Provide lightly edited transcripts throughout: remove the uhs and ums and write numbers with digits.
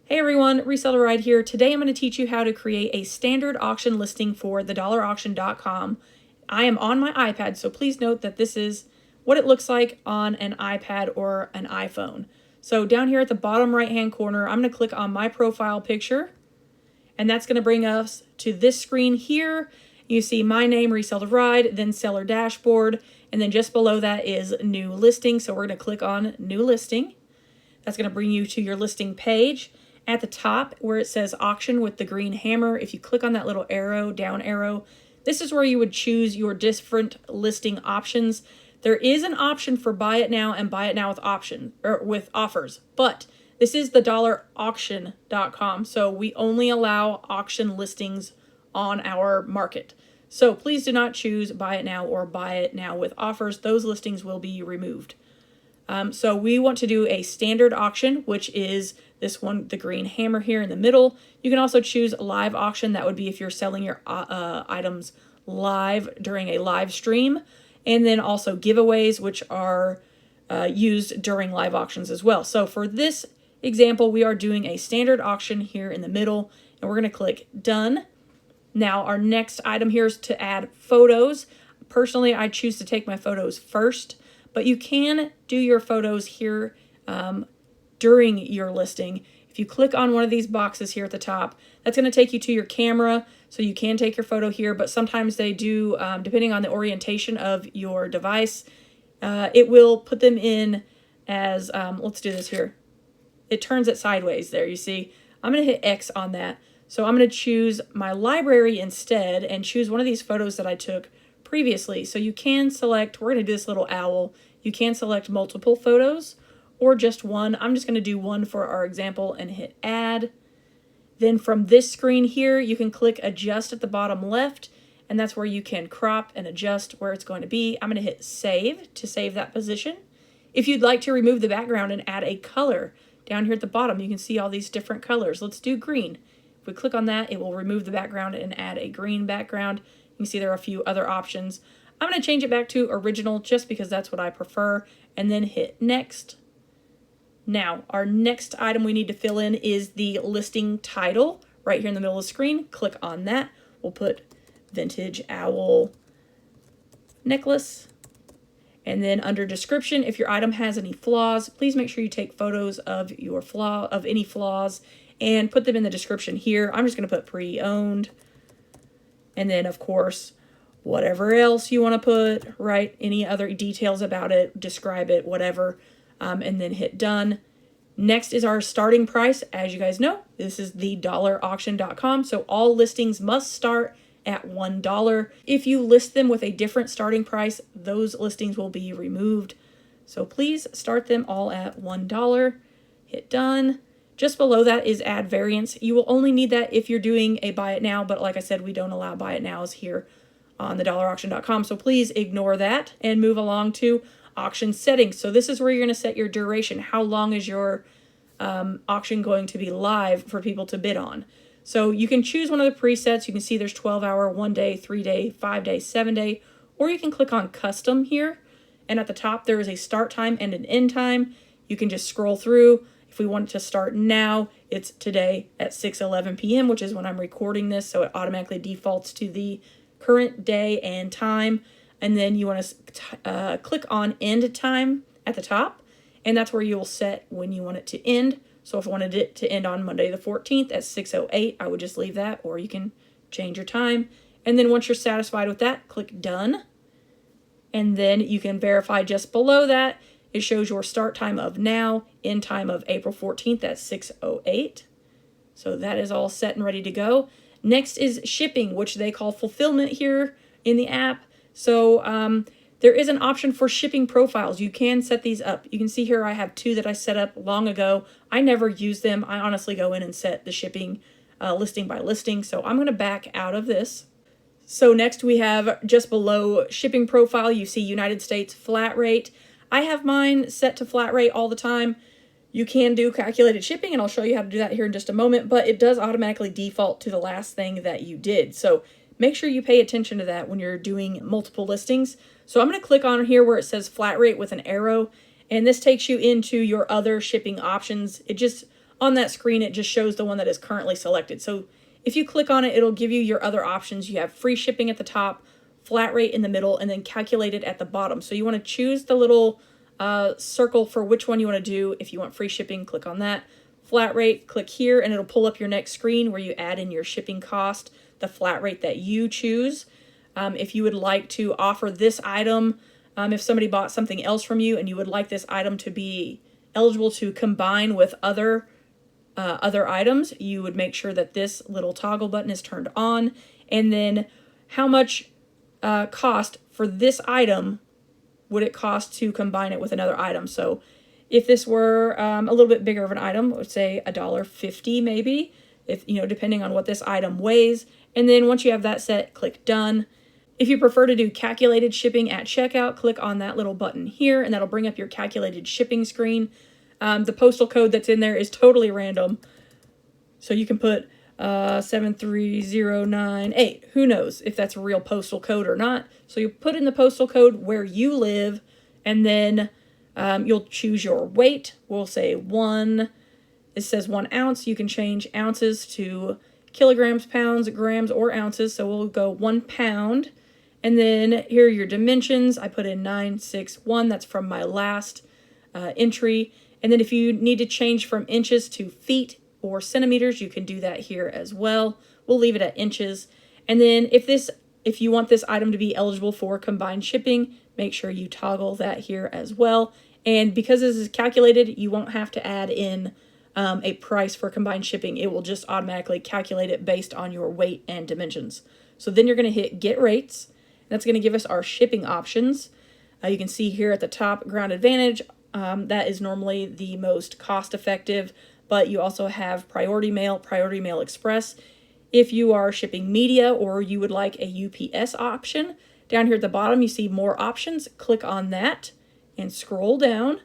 Hey everyone, Reseller Ride here. Today I'm going to teach you how to create a standard auction listing for TheDollarAuction.com. I am on my iPad, so please note that this is what it looks like on an iPad or an iPhone. So down here at the bottom right hand corner, I'm going to click on my profile picture, and that's going to bring us to this screen here. You see my name, Reseller Ride, then Seller Dashboard, and then just below that is New Listing. So we're going to click on New Listing. That's going to bring you to your listing page. At the top where it says auction with the green hammer, if you click on that little arrow, down arrow, this is where you would choose your different listing options. There is an option for buy it now and buy it now with with offers, but this is TheDollarAuction.com, so we only allow auction listings on our market. So please do not choose buy it now or buy it now with offers. Those listings will be removed. So we want to do a standard auction, which is this one, the green hammer here in the middle. You can also choose live auction. That would be if you're selling your items live during a live stream. And then also giveaways, which are used during live auctions as well. So for this example, we are doing a standard auction here in the middle, and we're going to click done. Now our next item here is to add photos. Personally, I choose to take my photos first, but you can do your photos here during your listing. If you click on one of these boxes here at the top, that's going to take you to your camera, so you can take your photo here, but sometimes they do, depending on the orientation of your device, it will put them in as, let's do this here. It turns it sideways there, you see. I'm going to hit X on that. So I'm going to choose my library instead and choose one of these photos that I took previously. So you can select, we're going to do this little owl. You can select multiple photos or just one. I'm just going to do one for our example and hit add. Then from this screen here, you can click adjust at the bottom left, and that's where you can crop and adjust where it's going to be. I'm going to hit save to save that position. If you'd like to remove the background and add a color, down here at the bottom, you can see all these different colors. Let's do green. If we click on that, it will remove the background and add a green background. You can see there are a few other options. I'm going to change it back to original just because that's what I prefer, and then hit next. Now, our next item we need to fill in is the listing title right here in the middle of the screen. Click on that. We'll put vintage owl necklace. And then under description, if your item has any flaws, please make sure you take photos of any flaws and put them in the description here. I'm just going to put pre-owned. And then, of course, whatever else you want to put, right? Any other details about it, describe it, whatever, and then hit done. Next is our starting price. As you guys know, this is TheDollarAuction.com, so all listings must start at $1. If you list them with a different starting price, those listings will be removed. So please start them all at $1. Hit done. Just below that is add variants. You will only need that if you're doing a buy it now, but like I said, we don't allow buy it nows here on TheDollarAuction.com. So please ignore that and move along to auction settings. So this is where you're going to set your duration. How long is your auction going to be live for people to bid on? So you can choose one of the presets. You can see there's 12-hour, 1 day, 3 day, 5 day, 7 day, or you can click on custom here. And at the top, there is a start time and an end time. You can just scroll through. If we want it to start now, it's today at 6:11 p.m., which is when I'm recording this. So it automatically defaults to the current day and time. And then you want to click on end time at the top. And that's where you'll set when you want it to end. So if I wanted it to end on Monday the 14th at 6:08, I would just leave that, or you can change your time. And then once you're satisfied with that, click done. And then you can verify just below that. It shows your start time of now, end time of April 14th at 6:08. So that is all set and ready to go. Next is shipping, which they call fulfillment here in the app. So there is an option for shipping profiles. You can set these up. You can see here I have 2 that I set up long ago. I never use them. I honestly go in and set the shipping listing by listing. So I'm going to back out of this. So next we have just below shipping profile, you see United States flat rate. I have mine set to flat rate all the time. You can do calculated shipping, and I'll show you how to do that here in just a moment, but it does automatically default to the last thing that you did. So make sure you pay attention to that when you're doing multiple listings. So I'm going to click on here where it says flat rate with an arrow, and this takes you into your other shipping options. It just on that screen, it just shows the one that is currently selected. So if you click on it, it'll give you your other options. You have free shipping at the top, flat rate in the middle, and then calculated at the bottom. So you want to choose the little circle for which one you want to do. If you want free shipping, click on that. Flat rate, click here, and it'll pull up your next screen where you add in your shipping cost, the flat rate that you choose. If you would like to offer this item, if somebody bought something else from you and you would like this item to be eligible to combine with other items, you would make sure that this little toggle button is turned on. And then how much cost for this item would it cost to combine it with another item? So if this were a little bit bigger of an item, let's say $1.50 maybe, if depending on what this item weighs. And then once you have that set, click done. If you prefer to do calculated shipping at checkout, click on that little button here, and that'll bring up your calculated shipping screen. The postal code that's in there is totally random, so you can put 73098. Who knows if that's a real postal code or not? So you put in the postal code where you live, and then you'll choose your weight. We'll say it says 1 ounce. You can change ounces to kilograms, pounds, grams, or ounces. So we'll go 1 pound. And then here are your dimensions. I put in 961. That's from my last entry. And then if you need to change from inches to feet or centimeters, you can do that here as well. We'll leave it at inches. And then if you want this item to be eligible for combined shipping, make sure you toggle that here as well. And because this is calculated, you won't have to add in a price for combined shipping. It will just automatically calculate it based on your weight and dimensions. So then you're going to hit Get Rates. That's going to give us our shipping options. You can see here at the top, Ground Advantage. That is normally the most cost-effective, but you also have Priority Mail, Priority Mail Express. If you are shipping media or you would like a UPS option, down here at the bottom you see More Options. Click on that and scroll down.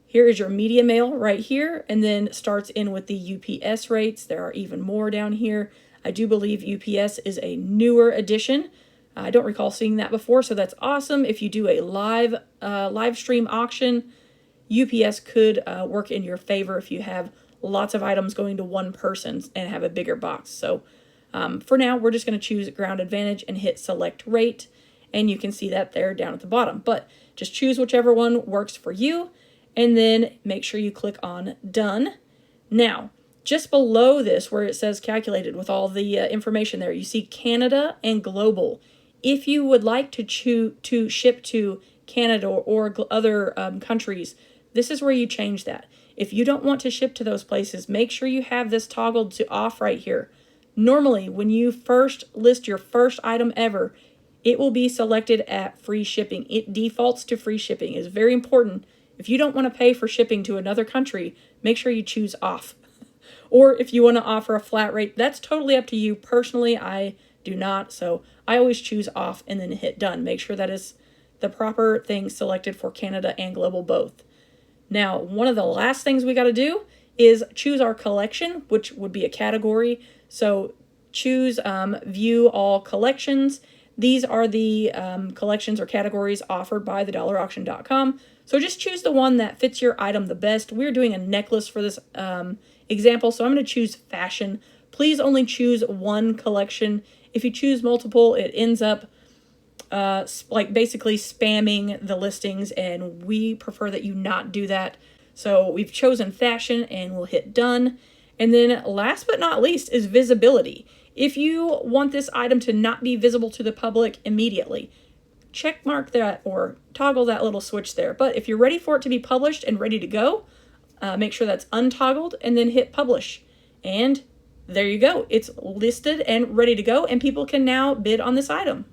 Here is your media mail right here, and then starts in with the UPS rates. There are even more down here. I do believe UPS is a newer addition. I don't recall seeing that before, so that's awesome. If you do a live stream auction, UPS could work in your favor if you have lots of items going to one person and have a bigger box. So for now, we're just going to choose Ground Advantage and hit Select Rate, and you can see that there down at the bottom. But just choose whichever one works for you, and then make sure you click on Done. Now, just below this, where it says Calculated with all the information there, you see Canada and Global. If you would like to ship to Canada or other countries, this is where you change that. If you don't want to ship to those places, make sure you have this toggled to off right here. Normally, when you first list your first item ever, it will be selected at free shipping. It defaults to free shipping. It's very important. If you don't want to pay for shipping to another country, make sure you choose off. Or if you want to offer a flat rate, that's totally up to you. Personally, I do not, so I always choose off and then hit done. Make sure that is the proper thing selected for Canada and Global both. Now, one of the last things we got to do is choose our collection, which would be a category. So choose View All Collections. These are the collections or categories offered by TheDollarAuction.com. So just choose the one that fits your item the best. We're doing a necklace for this example, so I'm going to choose fashion. Please only choose one collection. If you choose multiple, it ends up like basically spamming the listings, and we prefer that you not do that. So we've chosen fashion and we'll hit done. And then last but not least is visibility. If you want this item to not be visible to the public immediately, check mark that or toggle that little switch there. But if you're ready for it to be published and ready to go, make sure that's untoggled and then hit publish. And there you go. It's listed and ready to go, and people can now bid on this item.